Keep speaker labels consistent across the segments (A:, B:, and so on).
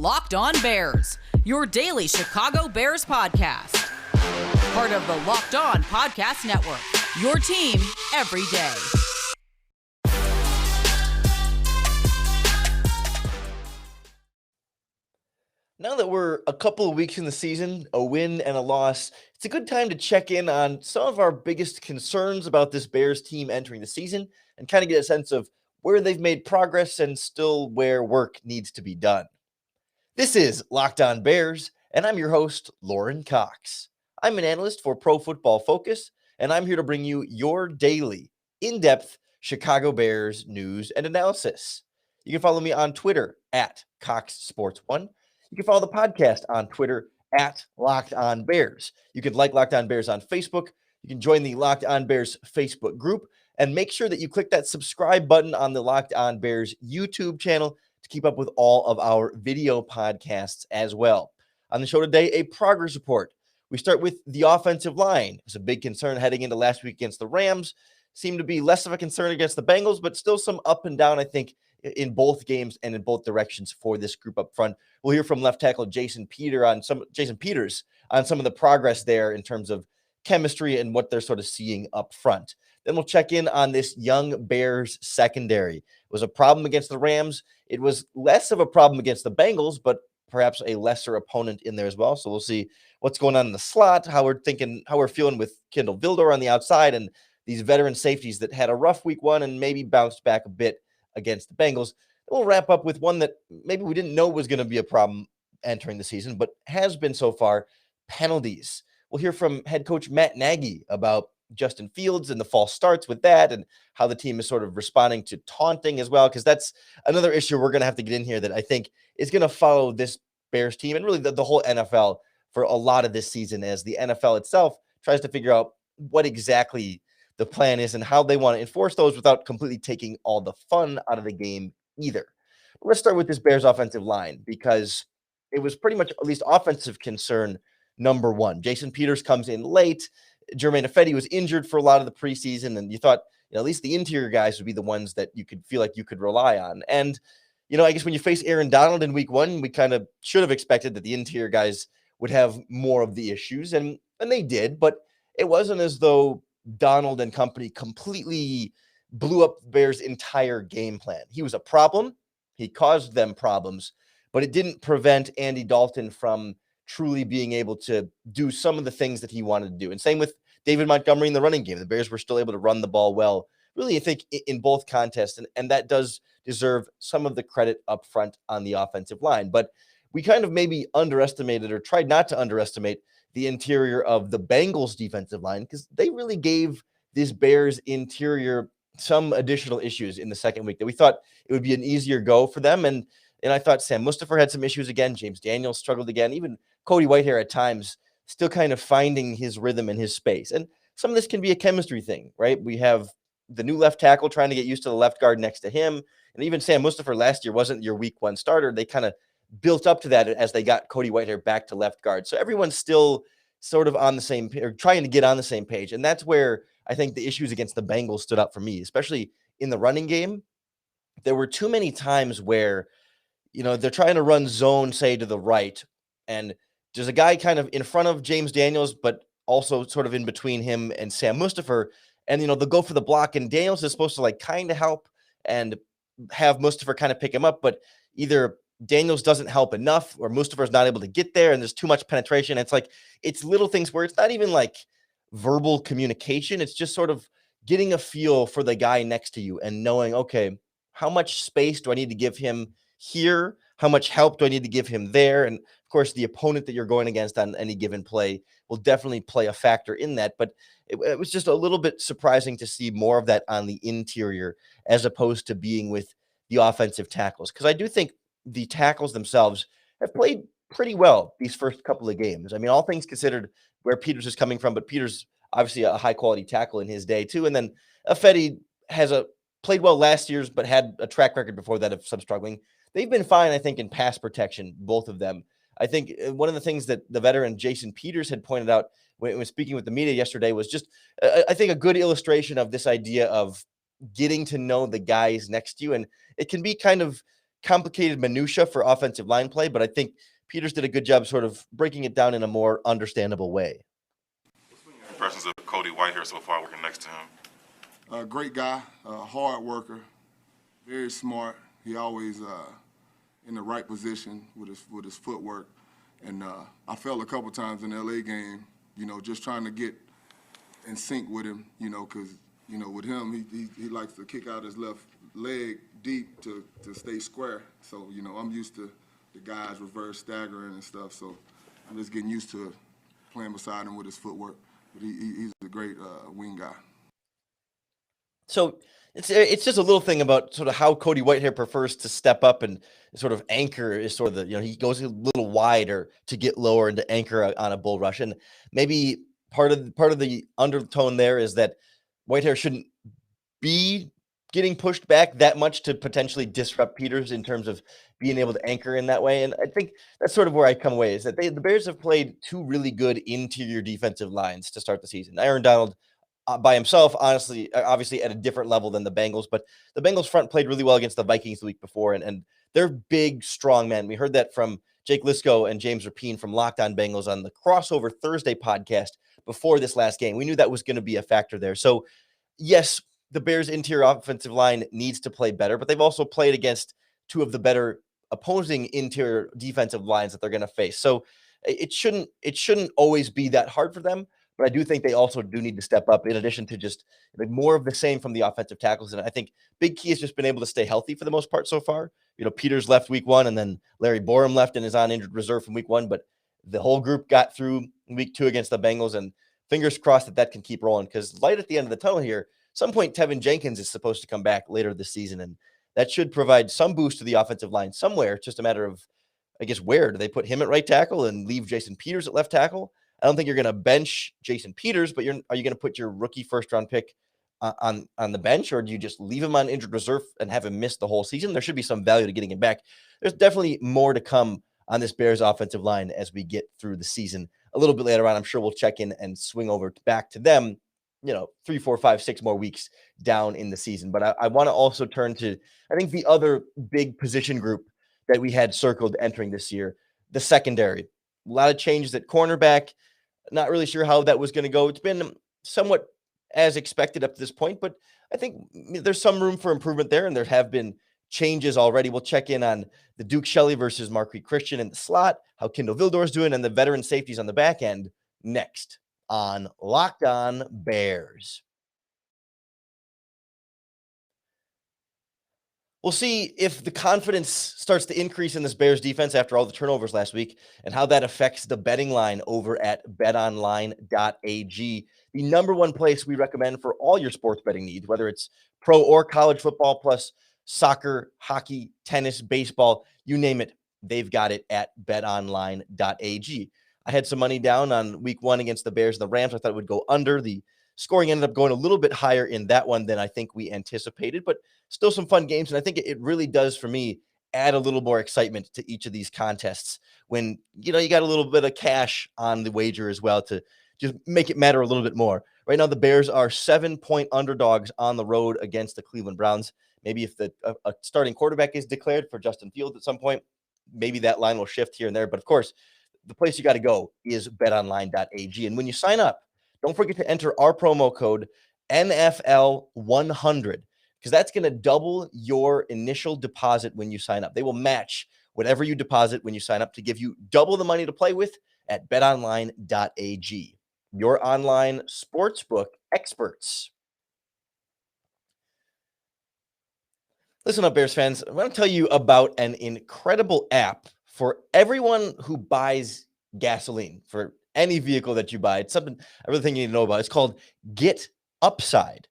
A: Locked On Bears, your daily Chicago Bears podcast. Part of the Locked On Podcast Network, your team every day.
B: Now that we're a couple of weeks in the season, a win and a loss, it's a good time to check in on some of our biggest concerns about this Bears team entering the season and kind of get a sense of where they've made progress and still where work needs to be done. This is Locked On Bears, and I'm your host, Lorin Cox. I'm an analyst for Pro Football Focus, and I'm here to bring you your daily, in-depth Chicago Bears news and analysis. You can follow me on Twitter at CoxSports1. You can follow the podcast on Twitter at Locked On Bears. You can like Locked On Bears on Facebook. You can join the Locked On Bears Facebook group, and make sure that you click that subscribe button on the Locked On Bears YouTube channel to keep up with all of our video podcasts as well. On the show today, a progress report. We start with the offensive line. It's a big concern heading into last week against the Rams. Seemed to be less of a concern against the Bengals, but still some up and down, I think, in both games and in both directions for this group up front. We'll hear from left tackle Jason Peters on some of the progress there in terms of chemistry and what they're sort of seeing up front. Then we'll check in on this young Bears secondary. It was a problem against the Rams. It was less of a problem against the Bengals, but perhaps a lesser opponent in there as well. So we'll see what's going on in the slot, how we're feeling with Kendall Vildor on the outside, and these veteran safeties that had a rough week one and maybe bounced back a bit against the Bengals. We'll wrap up with one that maybe we didn't know was going to be a problem entering the season, but has been so far: penalties. We'll hear from head coach Matt Nagy about Justin Fields and the false starts with that, and how the team is sort of responding to taunting as well, because that's another issue we're going to have to get in here that I think is going to follow this Bears team and really the whole NFL for a lot of this season, as the NFL itself tries to figure out what exactly the plan is and how they want to enforce those without completely taking all the fun out of the game either. But let's start with this Bears offensive line, because it was pretty much at least offensive concern number one. Jason Peters comes in late. Germain Ifedi was injured for a lot of the preseason, and you thought, at least the interior guys would be the ones that you could feel like you could rely on. And, I guess when you face Aaron Donald in week one, we kind of should have expected that the interior guys would have more of the issues, and they did, but it wasn't as though Donald and company completely blew up the Bears' entire game plan. He was a problem. He caused them problems, but it didn't prevent Andy Dalton from truly being able to do some of the things that he wanted to do. And same with David Montgomery in the running game. The Bears were still able to run the ball well, really, I think, in both contests. And that does deserve some of the credit up front on the offensive line. But we kind of maybe underestimated, or tried not to underestimate, the interior of the Bengals defensive line, because they really gave this Bears interior some additional issues in the second week that we thought it would be an easier go for them. And I thought Sam Mustipher had some issues again. James Daniels struggled again. Even Cody White here at times still kind of finding his rhythm and his space. And some of this can be a chemistry thing, right? We have the new left tackle trying to get used to the left guard next to him. And even Sam Mustipher last year wasn't your week one starter. They kind of built up to that as they got Cody White here back to left guard. So everyone's still sort of on the same page, or trying to get on the same page. And that's where I think the issues against the Bengals stood up for me, especially in the running game. There were too many times where, they're trying to run zone, say, to the right, and there's a guy kind of in front of James Daniels, but also sort of in between him and Sam Mustipher. And, they'll go for the block, and Daniels is supposed to kind of help and have Mustipher kind of pick him up, but either Daniels doesn't help enough, or Mustipher's not able to get there, and there's too much penetration. It's little things where it's not even like verbal communication. It's just sort of getting a feel for the guy next to you and knowing, okay, how much space do I need to give him here? How much help do I need to give him there? And of course, the opponent that you're going against on any given play will definitely play a factor in that. But it was just a little bit surprising to see more of that on the interior as opposed to being with the offensive tackles. Because I do think the tackles themselves have played pretty well these first couple of games. I mean, all things considered, where Peters is coming from, but Peters obviously a high quality tackle in his day too. And then Ifedi has played well last year's, but had a track record before that of some struggling. They've been fine, I think, in pass protection, both of them. I think one of the things that the veteran Jason Peters had pointed out when speaking with the media yesterday was just, I think, a good illustration of this idea of getting to know the guys next to you. And it can be kind of complicated minutia for offensive line play, but I think Peters did a good job sort of breaking it down in a more understandable way.
C: Impressions of Cody White here so far working next to him?
D: A great guy, hard worker, very smart. He always in the right position with his footwork. And I felt a couple times in the LA game, just trying to get in sync with him, because, with him, he likes to kick out his left leg deep to stay square. So, I'm used to the guys reverse staggering and stuff. So I'm just getting used to playing beside him with his footwork. But he's a great wing guy.
B: So it's just a little thing about sort of how Cody Whitehair prefers to step up and sort of anchor is sort of he goes a little wider to get lower and to anchor on a bull rush. And maybe part of the undertone there is that Whitehair shouldn't be getting pushed back that much to potentially disrupt Peters in terms of being able to anchor in that way. And I think that's sort of where I come away is that the Bears have played two really good interior defensive lines to start the season. Aaron Donald by himself, honestly, obviously at a different level than the Bengals, but the Bengals front played really well against the Vikings the week before, and they're big, strong men. We heard that from Jake Lisco and James Rapine from Locked On Bengals on the Crossover Thursday podcast before this last game. We knew that was going to be a factor there. So, yes, the Bears' interior offensive line needs to play better, but they've also played against two of the better opposing interior defensive lines that they're going to face. So it shouldn't always be that hard for them. But I do think they also do need to step up in addition to just more of the same from the offensive tackles. And I think big key has just been able to stay healthy for the most part so far. Peters left week one, and then Larry Borum left and is on injured reserve from week one. But the whole group got through week two against the Bengals, and fingers crossed that can keep rolling because light at the end of the tunnel here. Some point, Tevin Jenkins is supposed to come back later this season, and that should provide some boost to the offensive line somewhere. It's just a matter of, I guess, where do they put him at right tackle and leave Jason Peters at left tackle? I don't think you're going to bench Jason Peters, but are you going to put your rookie first-round pick on the bench, or do you just leave him on injured reserve and have him miss the whole season? There should be some value to getting him back. There's definitely more to come on this Bears offensive line as we get through the season. A little bit later on, I'm sure we'll check in and swing over back to them, 3, 4, 5, 6 more weeks down in the season. But I want to also turn to, I think, the other big position group that we had circled entering this year, the secondary. A lot of changes at cornerback. Not really sure how that was going to go. It's been somewhat as expected up to this point, but I think there's some room for improvement there, and there have been changes already. We'll check in on the Duke Shelley versus Marquis Christian in the slot, how Kendall Vildor's doing, and the veteran safeties on the back end next on Locked On Bears. We'll see if the confidence starts to increase in this Bears defense after all the turnovers last week and how that affects the betting line over at BetOnline.ag, the number one place we recommend for all your sports betting needs, whether it's pro or college football, plus soccer, hockey, tennis, baseball, you name it, they've got it at BetOnline.ag. I had some money down on week one against the Bears and the Rams. I thought it would go under. The scoring ended up going a little bit higher in that one than I think we anticipated, but still some fun games. And I think it really does, for me, add a little more excitement to each of these contests when, you got a little bit of cash on the wager as well to just make it matter a little bit more. Right now, the Bears are 7-point underdogs on the road against the Cleveland Browns. Maybe if a starting quarterback is declared for Justin Fields at some point, maybe that line will shift here and there. But of course, the place you got to go is betonline.ag. And when you sign up, don't forget to enter our promo code NFL100, because that's going to double your initial deposit when you sign up. They will match whatever you deposit when you sign up to give you double the money to play with at betonline.ag, your online sportsbook experts. Listen up, Bears fans. I want to tell you about an incredible app for everyone who buys gasoline, for any vehicle that you buy. It's something I really think you need to know about. It's called Get Upside.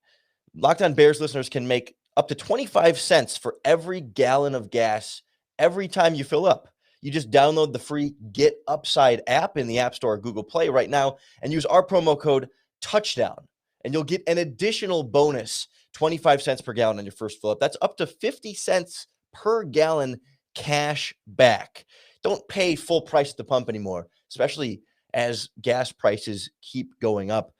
B: Locked On Bears listeners can make up to 25 cents for every gallon of gas every time you fill up. You just download the free Get Upside app in the App Store or Google Play right now and use our promo code TOUCHDOWN, and you'll get an additional bonus, 25 cents per gallon on your first fill up. That's up to 50 cents per gallon cash back. Don't pay full price at the pump anymore, especially as gas prices keep going up.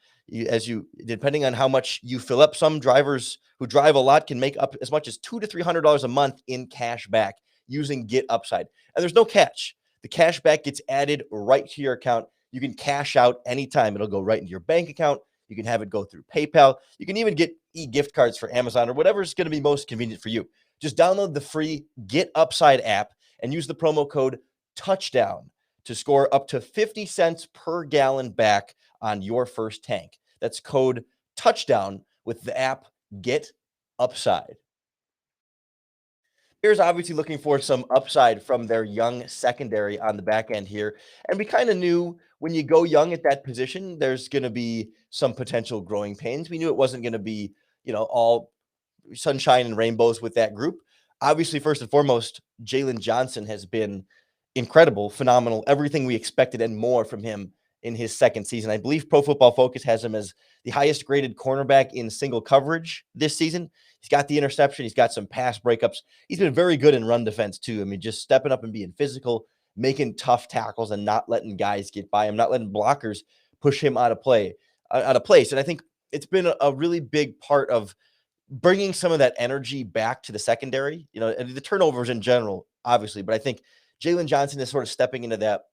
B: Depending on how much you fill up, some drivers who drive a lot can make up as much as $200 to $300 a month in cash back. using Get Upside. And there's no catch. The cash back gets added right to your account. You can cash out anytime. It'll go right into your bank account. You can have it go through PayPal. You can even get e-gift cards for Amazon or whatever is going to be most convenient for you. Just download the free Get Upside app and use the promo code TOUCHDOWN to score up to 50 cents per gallon back on your first tank. That's code TOUCHDOWN with the app Get Upside. Bears obviously looking for some upside from their young secondary on the back end here. And we kind of knew when you go young at that position, there's going to be some potential growing pains. We knew it wasn't going to be, all sunshine and rainbows with that group. Obviously, first and foremost, Jalen Johnson has been incredible, phenomenal, everything we expected and more from him in his second season. I believe Pro Football Focus has him as the highest graded cornerback in single coverage this season. He's got the interception. He's got some pass breakups. He's been very good in run defense too. I mean, just stepping up and being physical, making tough tackles and not letting guys get by him, not letting blockers push him out of place. And I think it's been a really big part of bringing some of that energy back to the secondary, and the turnovers in general, obviously. But I think Jalen Johnson is sort of stepping into that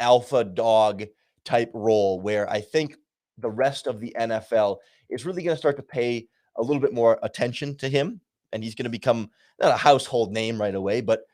B: alpha dog type role where I think the rest of the NFL is really going to start to pay a little bit more attention to him. And he's going to become not a household name right away, but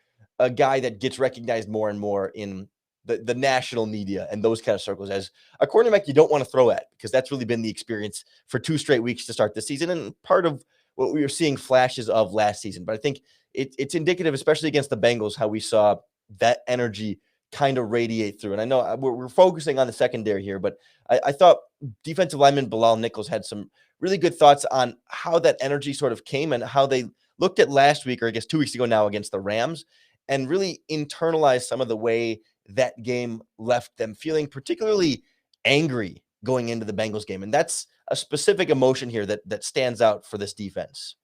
B: a guy that gets recognized more and more in the national media and those kind of circles as a cornerback you don't want to throw at, because that's really been the experience for 2 straight weeks to start the season and part of what we were seeing flashes of last season. But I think it's indicative, especially against the Bengals, how we saw that energy kind of radiate through. And I know we're focusing on the secondary here, but I thought defensive lineman Bilal Nichols had some really good thoughts on how that energy sort of came and how they looked at last week, or I guess 2 weeks ago now, against the Rams, and really internalized some of the way that game left them feeling particularly angry going into the Bengals game. And that's a specific emotion here that stands out for this defense.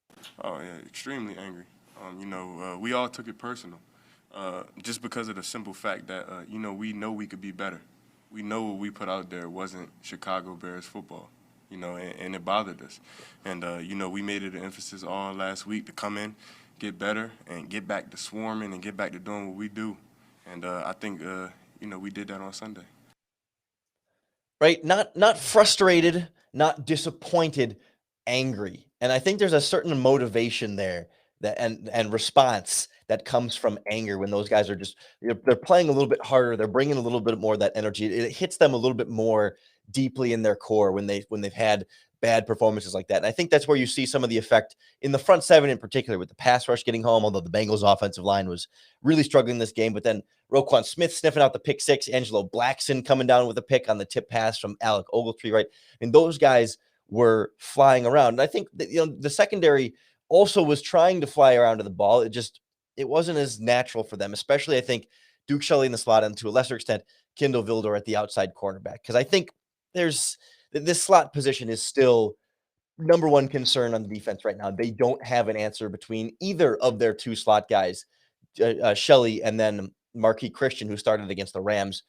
E: Oh, yeah, extremely angry. We all took it personal, just because of the simple fact that, we know we could be better. We know what we put out there wasn't Chicago Bears football, and it bothered us. And, we made it an emphasis all last week to come in, get better, and get back to swarming and get back to doing what we do. And I think, we did that on Sunday.
B: Right? Not frustrated, not disappointed, angry. And I think there's a certain motivation there that and response that comes from anger when those guys are just, they're playing a little bit harder. They're bringing a little bit more of that energy. It hits them a little bit more deeply in their core when they've had bad performances like that. And I think that's where you see some of the effect in the front seven in particular, with the pass rush getting home, although the Bengals offensive line was really struggling this game. But then Roquan Smith sniffing out the pick six, Angelo Blackson coming down with a pick on the tip pass from Alec Ogletree, right? And those guys were flying around. And I think that, the secondary also was trying to fly around to the ball. It wasn't as natural for them, especially I think Duke Shelley in the slot, and to a lesser extent, Kindle Vildor at the outside cornerback. Because I think this slot position is still number one concern on the defense right now. They don't have an answer between either of their 2 slot guys, Shelley and then Marquis Christian, who started against the Rams.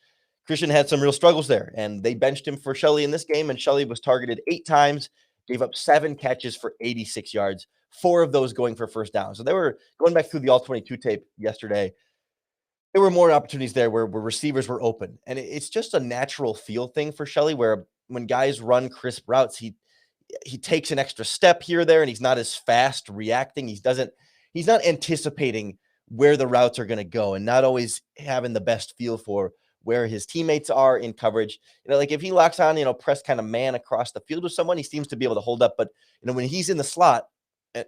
B: Christian had some real struggles there, and they benched him for Shelley in this game, and Shelley was targeted 8 times, gave up 7 catches for 86 yards, 4 of those going for first down. So they were going back through the All-22 tape yesterday. There were more opportunities there where receivers were open. And it's just a natural feel thing for Shelley, where when guys run crisp routes, he takes an extra step here or there, and he's not as fast reacting. He's not anticipating where the routes are going to go, and not always having the best feel for where his teammates are in coverage. Like if he locks on, press kind of man across the field with someone, he seems to be able to hold up. But, when he's in the slot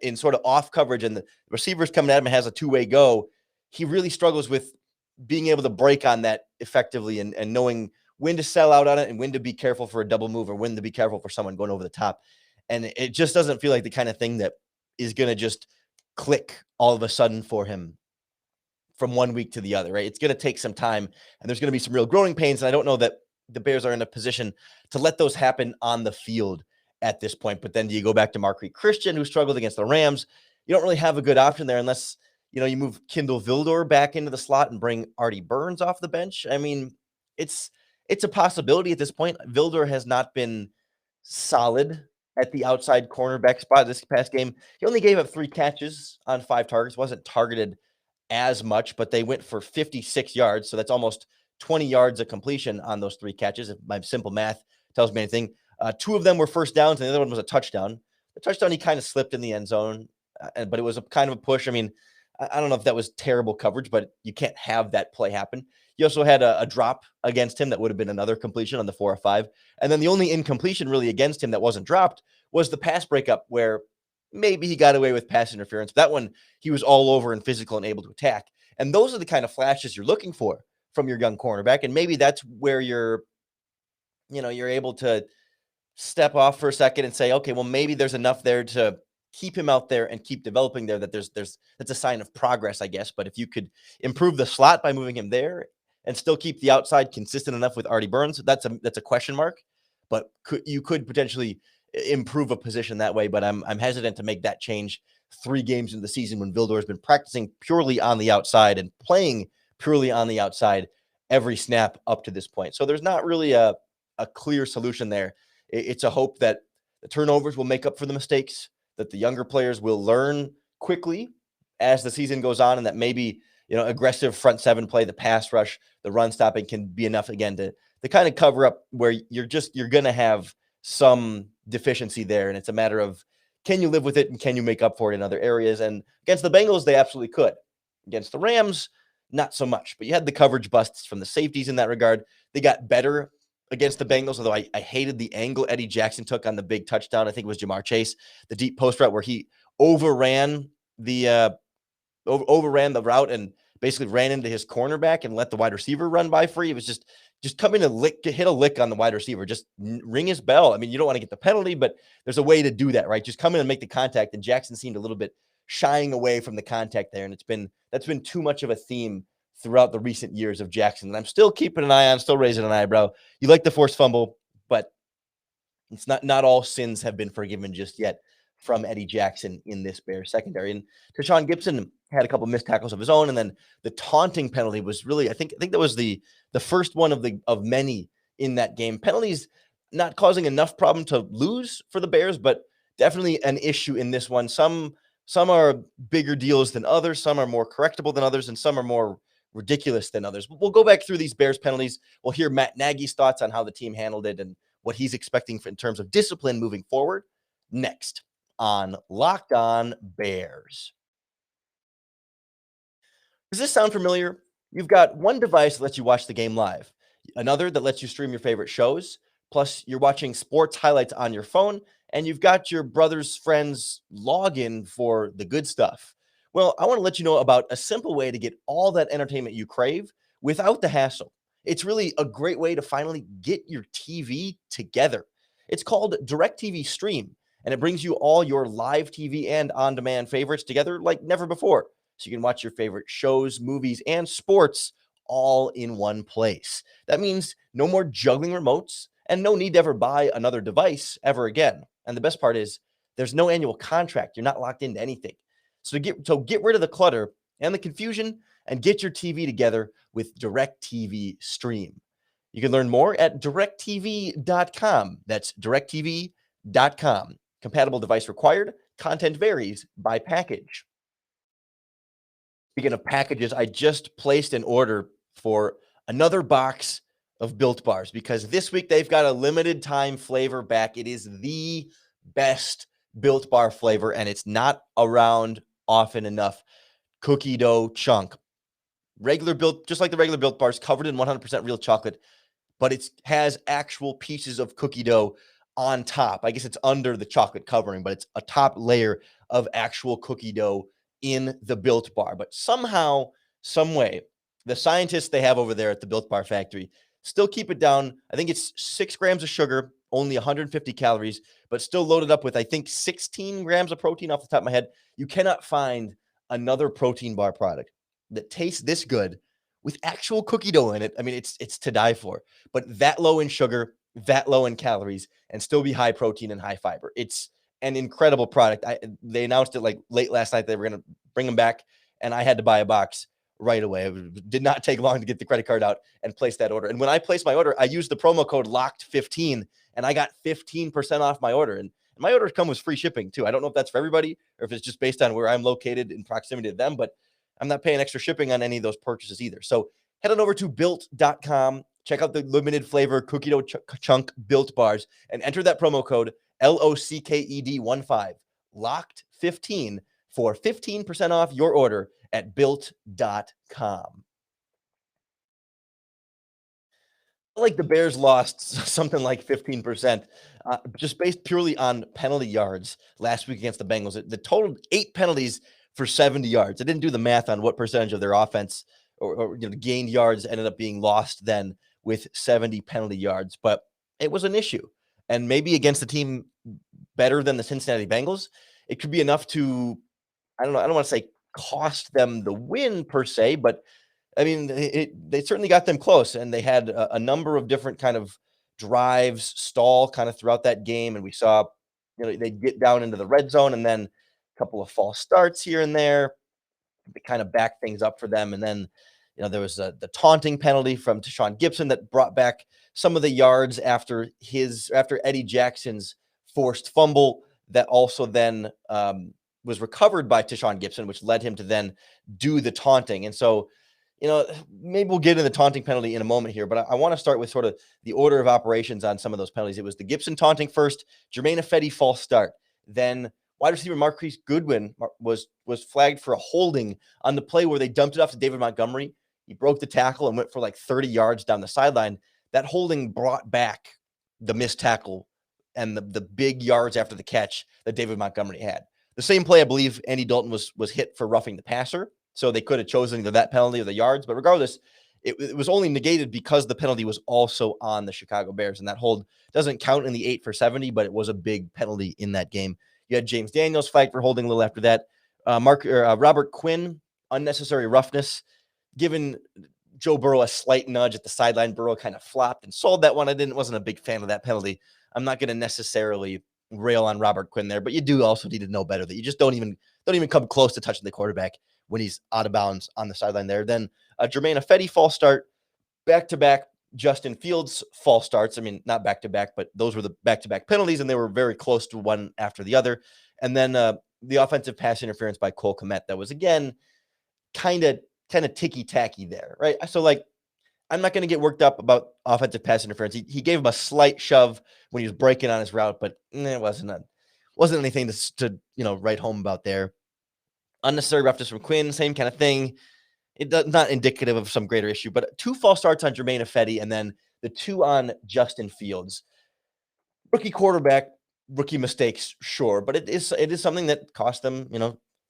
B: in sort of off coverage and the receiver's coming at him and has a 2-way go, he really struggles with being able to break on that effectively and knowing when to sell out on it and when to be careful for a double move or when to be careful for someone going over the top. And it just doesn't feel like the kind of thing that is going to just click all of a sudden for him from one week to the other, right? It's going to take some time, and there's going to be some real growing pains. And I don't know that the Bears are in a position to let those happen on the field at this point. But then do you go back to Marquis Christian, who struggled against the Rams? You don't really have a good option there unless, you move Kindle Vildor back into the slot and bring Artie Burns off the bench. I mean, it's a possibility at this point. Vildor has not been solid at the outside cornerback spot this past game. He only gave up 3 catches on 5 targets, wasn't targeted as much, but they went for 56 yards. So that's almost 20 yards of completion on those 3 catches. If my simple math tells me anything. 2 of them were first downs, and the other one was a touchdown. The touchdown, he kind of slipped in the end zone, but it was a kind of a push. I mean, I don't know if that was terrible coverage, but you can't have that play happen. You also had a drop against him that would have been another completion on the 4 or 5. And then the only incompletion really against him that wasn't dropped was the pass breakup where maybe he got away with pass interference. That one, he was all over and physical and able to attack. And those are the kind of flashes you're looking for from your young cornerback. And maybe that's where you're able to step off for a second and say, okay, well, maybe there's enough there to keep him out there and keep developing there that that's a sign of progress, I guess. But if you could improve the slot by moving him there and still keep the outside consistent enough with Artie Burns, that's a question mark. But you could potentially improve a position that way. But I'm hesitant to make that change 3 games into the season when Vildor has been practicing purely on the outside and playing purely on the outside every snap up to this point. So there's not really a clear solution there. It's a hope that the turnovers will make up for the mistakes, that the younger players will learn quickly as the season goes on, and that maybe, aggressive front 7 play, the pass rush, the run stopping can be enough again to kind of cover up where you're going to have some deficiency there. And it's a matter of, can you live with it and can you make up for it in other areas? And against the Bengals, they absolutely could. Against the Rams, not so much. But you had the coverage busts from the safeties in that regard. They got better against the Bengals, although I hated the angle Eddie Jackson took on the big touchdown. I think it was Jamar Chase, the deep post route where he overran the route and basically ran into his cornerback and let the wide receiver run by free. It was just come in and hit a lick on the wide receiver, just ring his bell. I mean, you don't want to get the penalty, but there's a way to do that, right? Just come in and make the contact. And Jackson seemed a little bit shying away from the contact there. And that's been too much of a theme throughout the recent years of Jackson. And I'm still keeping an eye on, still raising an eyebrow. You like the forced fumble, but it's not all sins have been forgiven just yet from Eddie Jackson in this Bears secondary. And Tashawn Gibson had a couple missed tackles of his own. And then the taunting penalty was really, I think that was the first one of many in that game. Penalties not causing enough problem to lose for the Bears, but definitely an issue in this one. Some are bigger deals than others. Some are more correctable than others, and some are more ridiculous than others. We'll go back through these Bears penalties. We'll hear Matt Nagy's thoughts on how the team handled it and what he's expecting in terms of discipline moving forward next on Locked On Bears. Does this sound familiar? You've got one device that lets you watch the game live, another that lets you stream your favorite shows, plus you're watching sports highlights on your phone, and you've got your brother's friend's login for the good stuff. Well, I want to let you know about a simple way to get all that entertainment you crave without the hassle. It's really a great way to finally get your TV together. It's called DirecTV Stream, and it brings you all your live TV and on-demand favorites together like never before. So you can watch your favorite shows, movies, and sports all in one place. That means no more juggling remotes and no need to ever buy another device ever again. And the best part is there's no annual contract. You're not locked into anything. So get rid of the clutter and the confusion and get your TV together with DirecTV Stream. You can learn more at directtv.com. That's directtv.com. Compatible device required. Content varies by package. Speaking of packages, I just placed an order for another box of Built Bars because this week they've got a limited time flavor back. It is the best Built Bar flavor, and it's not around often enough. Cookie dough chunk. Just like the regular Built Bars, covered in 100% real chocolate, but it has actual pieces of cookie dough on top. I guess it's under the chocolate covering, but it's a top layer of actual cookie dough in the Built Bar. But somehow, some way, the scientists they have over there at the Built Bar factory still keep it down. I think it's 6 grams of sugar, only 150 calories, but still loaded up with, I think, 16 grams of protein off the top of my head. You cannot find another protein bar product that tastes this good with actual cookie dough in it. I mean, it's to die for, but that low in sugar, that low in calories, and still be high protein and high fiber. It's an incredible product. They announced it like late last night. They were going to bring them back, and I had to buy a box right away. It did not take long to get the credit card out and place that order. And when I placed my order, I used the promo code LOCKED15, and I got 15% off my order. And my orders come with free shipping too. I don't know if that's for everybody or if it's just based on where I'm located in proximity to them, but I'm not paying extra shipping on any of those purchases either. So head on over to built.com, check out the limited flavor cookie dough chunk Built bars, and enter that promo code LOCKED15, locked15, for 15% off your order at built.com. Like the Bears lost something like 15%, just based purely on penalty yards last week against the Bengals. The total 8 penalties for 70 yards. I didn't do the math on what percentage of their offense or gained yards ended up being lost then with 70 penalty yards, but it was an issue. And maybe against a team better than the Cincinnati Bengals, it could be enough to, I don't want to say cost them the win per se, but I mean, they certainly got them close, and they had a number of different kind of drives stall kind of throughout that game. And we saw, they'd get down into the red zone and then a couple of false starts here and there to kind of back things up for them. And then, there was the taunting penalty from Tashawn Gibson that brought back some of the yards after Eddie Jackson's forced fumble that also then was recovered by Tashawn Gibson, which led him to then do the taunting. And so, maybe we'll get into the taunting penalty in a moment here, but I want to start with sort of the order of operations on some of those penalties. It was the Gibson taunting first, Jermaine Ifedi false start. Then wide receiver Marquise Goodwin was flagged for a holding on the play where they dumped it off to David Montgomery. He broke the tackle and went for like 30 yards down the sideline. That holding brought back the missed tackle and the big yards after the catch that David Montgomery had. The same play, I believe, Andy Dalton was hit for roughing the passer. So they could have chosen either that penalty or the yards. But regardless, it was only negated because the penalty was also on the Chicago Bears. And that hold doesn't count in the 8 for 70, but it was a big penalty in that game. You had James Daniels fight for holding a little after that. Robert Quinn, unnecessary roughness, given Joe Burrow a slight nudge at the sideline. Burrow kind of flopped and sold that one. Wasn't a big fan of that penalty. I'm not going to necessarily rail on Robert Quinn there, but you do also need to know better that you just don't even come close to touching the quarterback when he's out of bounds on the sideline there. Then Jermaine Ifedi false start, back-to-back Justin Fields false starts. I mean, not back-to-back, but those were the back-to-back penalties, and they were very close to one after the other. And then the offensive pass interference by Cole Kmet that was, again, kind of ticky-tacky there, right? So, I'm not going to get worked up about offensive pass interference. He gave him a slight shove when he was breaking on his route, but it wasn't anything to write home about there. Unnecessary roughness from Quinn, same kind of thing. It does not indicative of some greater issue, but 2 false starts on Jermaine Ifedi and then the 2 on Justin Fields. Rookie quarterback, rookie mistakes, sure, but it is something that cost them,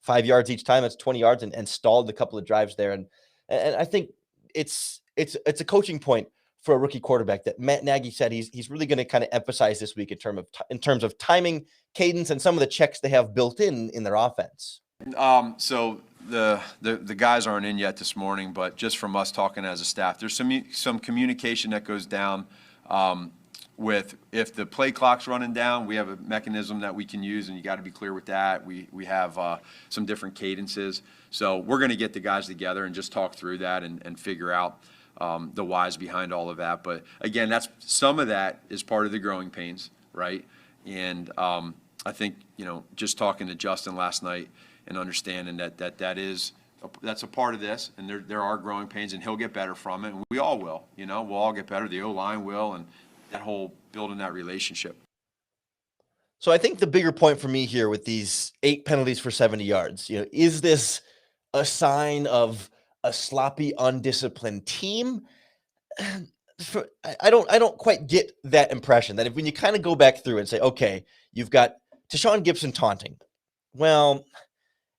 B: 5 yards each time. That's 20 yards and stalled a couple of drives there. And I think it's a coaching point for a rookie quarterback that Matt Nagy said he's really going to kind of emphasize this week in terms of timing, cadence, and some of the checks they have built in their offense.
F: So the guys aren't in yet this morning, but just from us talking as a staff, there's some communication that goes down with if the play clock's running down, we have a mechanism that we can use, and you got to be clear with that. We have some different cadences. So we're going to get the guys together and just talk through that and figure out the whys behind all of that. But again, some of that is part of the growing pains, right? And I think, just talking to Justin last night, and understanding that's a part of this, and there are growing pains, and he'll get better from it, and we all will. We'll all get better. The O-line will, and that whole building that relationship.
B: So I think the bigger point for me here with these 8 penalties for 70 yards, is this a sign of a sloppy, undisciplined team? I don't quite get that impression that when you kind of go back through and say, okay, you've got Tashawn Gibson taunting. Well,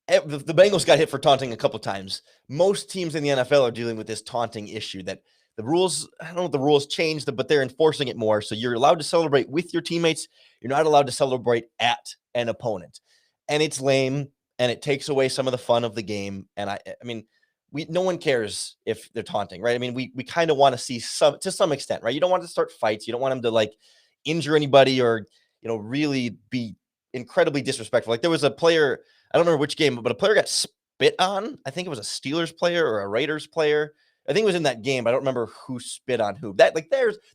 B: the Bengals got hit for taunting a couple times. Most teams in the NFL are dealing with this taunting issue that the rules, I don't know if the rules changed, but they're enforcing it more. So you're allowed to celebrate with your teammates. You're not allowed to celebrate at an opponent. And it's lame, and it takes away some of the fun of the game. And I mean, no one cares if they're taunting, right? I mean, we kind of want to see to some extent, right? You don't want to start fights. You don't want them to injure anybody or, really be incredibly disrespectful. There was a player, I don't remember which game, but a player got spit on. I think it was a Steelers player or a Raiders player. I think it was in that game. I don't remember who spit on who. That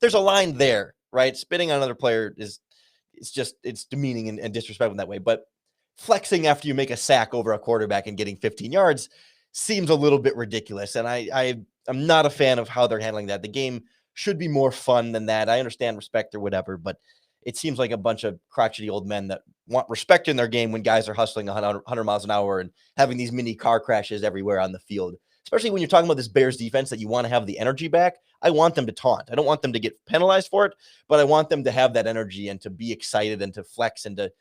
B: there's a line there, right? Spitting on another player it's demeaning and disrespectful in that way. But flexing after you make a sack over a quarterback and getting 15 yards seems a little bit ridiculous. And I'm not a fan of how they're handling that. The game should be more fun than that. I understand respect or whatever, but it seems like a bunch of crotchety old men that want respect in their game when guys are hustling 100 miles an hour and having these mini car crashes everywhere on the field. Especially when you're talking about this Bears defense that you want to have the energy back. I want them to taunt. I don't want them to get penalized for it, but I want them to have that energy and to be excited and to flex and to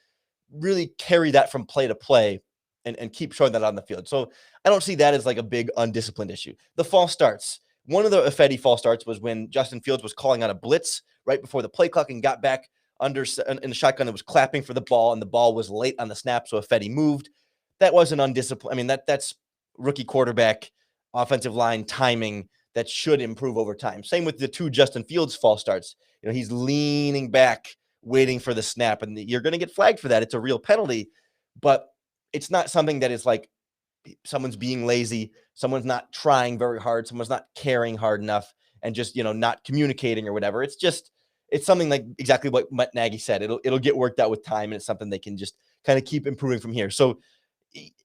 B: really carry that from play to play and keep showing that on the field. So I don't see that as like a big undisciplined issue. The false starts. One of the Ifedi false starts was when Justin Fields was calling out a blitz right before the play clock and got back in the shotgun. It was clapping for the ball, and the ball was late on the snap, so Ifedi moved. That wasn't undisciplined. I mean, that's rookie quarterback, offensive line timing that should improve over time. Same with the 2 Justin Fields false starts. He's leaning back, waiting for the snap, and you're going to get flagged for that. It's a real penalty, but it's not something that is like someone's being lazy, someone's not trying very hard, someone's not caring hard enough, and just, not communicating or whatever. It's something like exactly what Matt Nagy said. It'll get worked out with time, and it's something they can just kind of keep improving from here. So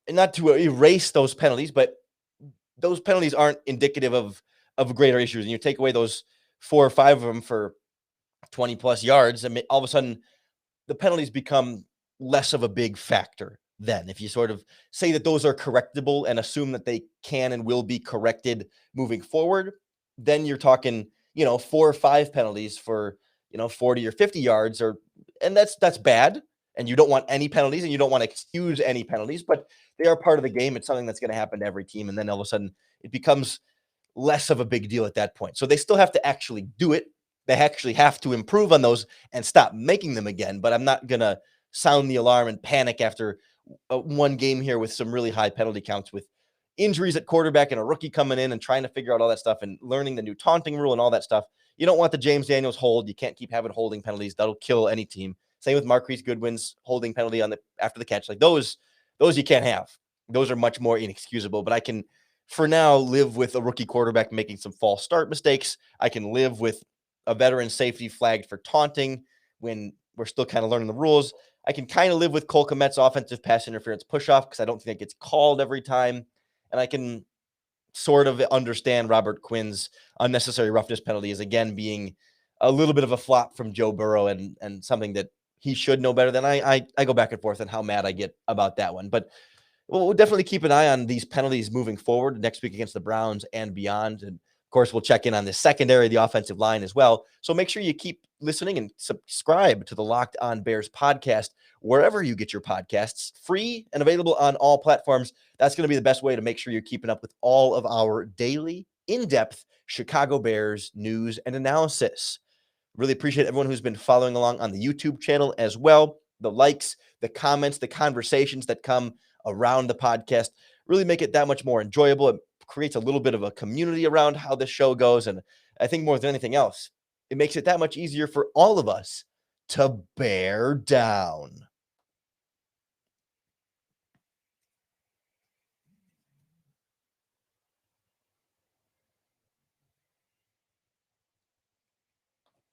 B: not to erase those penalties, but those penalties aren't indicative of greater issues. And you take away those 4 or 5 of them for 20 plus yards, and all of a sudden the penalties become less of a big factor. Then if you sort of say that those are correctable and assume that they can and will be corrected moving forward, then you're talking, 4 or 5 penalties for, 40 or 50 yards, and that's bad. And you don't want any penalties, and you don't want to excuse any penalties, but they are part of the game. It's something that's going to happen to every team. And then all of a sudden it becomes less of a big deal at that point. So they still have to actually do it. They actually have to improve on those and stop making them again. But I'm not going to sound the alarm and panic after one game here with some really high penalty counts, with injuries at quarterback and a rookie coming in and trying to figure out all that stuff and learning the new taunting rule and all that stuff. You don't want the James Daniels hold. You can't keep having holding penalties. That'll kill any team. Same with Marquise Goodwin's holding penalty after the catch. Like those you can't have. Those are much more inexcusable. But I can, for now, live with a rookie quarterback making some false start mistakes. I can live with a veteran safety flagged for taunting when we're still kind of learning the rules. I can kind of live with Cole Kmet's offensive pass interference push-off because I don't think it gets called every time. And I can sort of understand Robert Quinn's unnecessary roughness penalty as, again, being a little bit of a flop from Joe Burrow and something that he should know better than. I go back and forth on how mad I get about that one. But we'll definitely keep an eye on these penalties moving forward next week against the Browns and beyond. And of course, we'll check in on the secondary, the offensive line as well. So make sure you keep listening and subscribe to the Locked On Bears podcast wherever you get your podcasts, free and available on all platforms. That's going to be the best way to make sure you're keeping up with all of our daily, in-depth Chicago Bears news and analysis. Really appreciate everyone who's been following along on the YouTube channel as well. The likes, the comments, the conversations that come around the podcast really make it that much more enjoyable. It creates a little bit of a community around how this show goes. And I think more than anything else, it makes it that much easier for all of us to bear down.